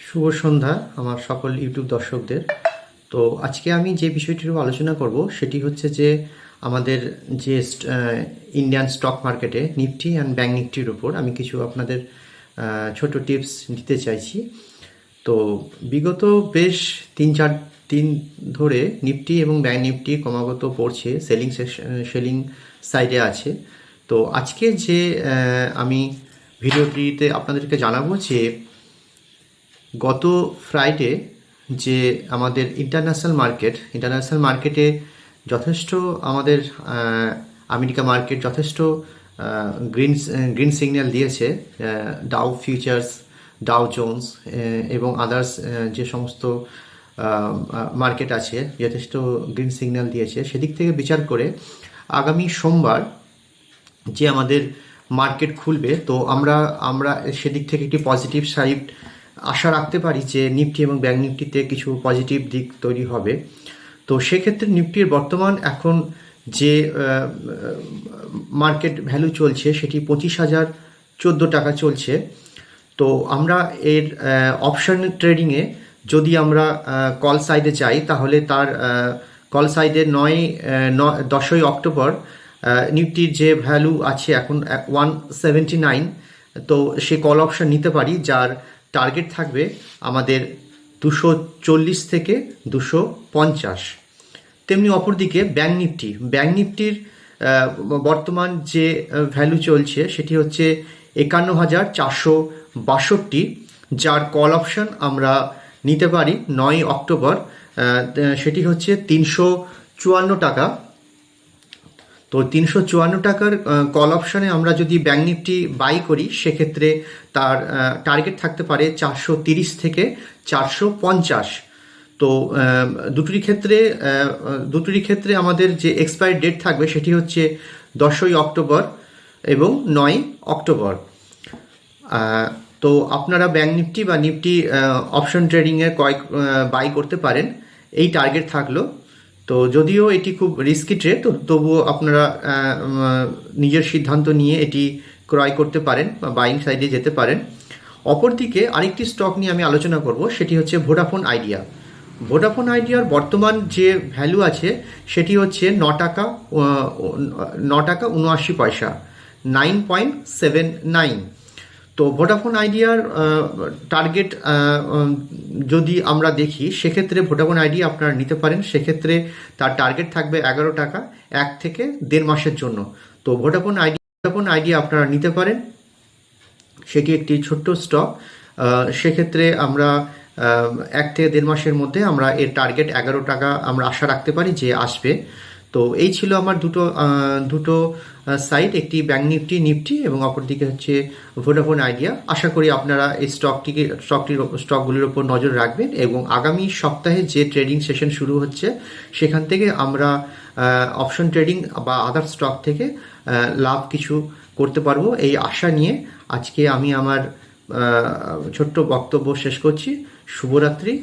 শুভ সন্ধ্যা আমার সকল ইউটিউব দর্শকদের। তো আজকে আমি যে বিষয়টির উপর আলোচনা করব সেটি হচ্ছে যে আমাদের যে ইন্ডিয়ান স্টক মার্কেটে নিফটি অ্যান্ড ব্যাঙ্ক নিফটির উপর আমি কিছু আপনাদের ছোট টিপস দিতে চাইছি। তো বিগত বেশ 3-4 দিন ধরে নিফটি এবং ব্যাঙ্ক নিফটি ক্রমাগত পড়ছে, সেলিং সাইডে আছে। তো আজকে যে আমি ভিডিওটিতে আপনাদেরকে জানাবো যে গত ফ্রাইডে যে আমাদের ইন্টারন্যাশনাল মার্কেটে যথেষ্ট আমাদের আমেরিকা মার্কেট যথেষ্ট গ্রিন সিগন্যাল দিয়েছে। ডাউ ফিউচার্স, ডাউ জোন্স এবং আদার্স যে সমস্ত মার্কেট আছে যথেষ্ট গ্রিন সিগন্যাল দিয়েছে। সেদিক থেকে বিচার করে আগামী সোমবার যে আমাদের মার্কেট খুলবে, তো আমরা সেদিক থেকে একটি পজিটিভ সাইড আশা রাখতে পারি যে নিফটি এবং ব্যাঙ্ক নিফটিতে কিছু পজিটিভ দিক তৈরি হবে। তো সেক্ষেত্রে নিফটির বর্তমান এখন যে মার্কেট ভ্যালু চলছে সেটি 25,014 টাকা চলছে। তো আমরা এর অপশন ট্রেডিংয়ে যদি আমরা কল সাইডে যাই তাহলে তার কল সাইডে 10ই অক্টোবর নিফটির যে ভ্যালু আছে এখন 179, তো সে কল অপশন নিতে পারি যার টার্গেট থাকবে আমাদের 240 থেকে 250। তেমনি অপরদিকে ব্যাঙ্ক নিফটির বর্তমান যে ভ্যালু চলছে সেটি হচ্ছে 51,462, যার কল অপশন আমরা নিতে পারি 9 অক্টোবর। সেটি হচ্ছে 354 টাকা। তো 354 টাকার কল অপশানে আমরা যদি ব্যাঙ্ক নিফটি বাই করি সেক্ষেত্রে তার টার্গেট থাকতে পারে 430 থেকে 450। তো দুটোরই ক্ষেত্রে আমাদের যে এক্সপায়ারি ডেট থাকবে সেটি হচ্ছে 10ই অক্টোবর এবং 9 অক্টোবর। তো আপনারা ব্যাঙ্ক নিফটি বা নিফটি অপশন ট্রেডিংয়ে বাই করতে পারেন এই টার্গেট থাকলো। তো যদিও এটি খুব রিস্কি ট্রেড, তো তবুও আপনারা নিজের সিদ্ধান্ত নিয়ে এটি ক্রয় করতে পারেন বা বাইং সাইডে যেতে পারেন। অপরদিকে আরেকটি স্টক নিয়ে আমি আলোচনা করব, সেটি হচ্ছে ভোডাফোন আইডিয়ার বর্তমান যে ভ্যালু আছে সেটি হচ্ছে 9 টাকা 79 পয়সা, 9.79। তো ভোডাফোন আইডিয়ার টার্গেট যদি আমরা দেখি সেক্ষেত্রে ভোডাফোন আইডিয়া আপনারা নিতে পারেন। সেক্ষেত্রে তার টার্গেট থাকবে 11 টাকা 1 থেকে 1.5 মাসের জন্য। তো ভোডাফোন আইডিয়া আপনারা নিতে পারেন, সেটি একটি ছোট্ট স্টক। সেক্ষেত্রে আমরা 1 থেকে 1.5 মাসের মধ্যে আমরা এর টার্গেট 11 টাকা আমরা আশা রাখতে পারি যে আসবে। তো এই ছিল আমার দুটো সাইট, একটি ব্যাঙ্ক নিফটি এবং অপরদিকে হচ্ছে ভোডাফোন আইডিয়া। আশা করি আপনারা এই স্টকগুলির ওপর নজর রাখবেন এবং আগামী সপ্তাহে যে ট্রেডিং সেশন শুরু হচ্ছে সেখান থেকে আমরা অপশন ট্রেডিং বা আদার স্টক থেকে লাভ কিছু করতে পারবো এই আশা নিয়ে আজকে আমি আমার ছোট্ট বক্তব্য শেষ করছি। শুভরাত্রি।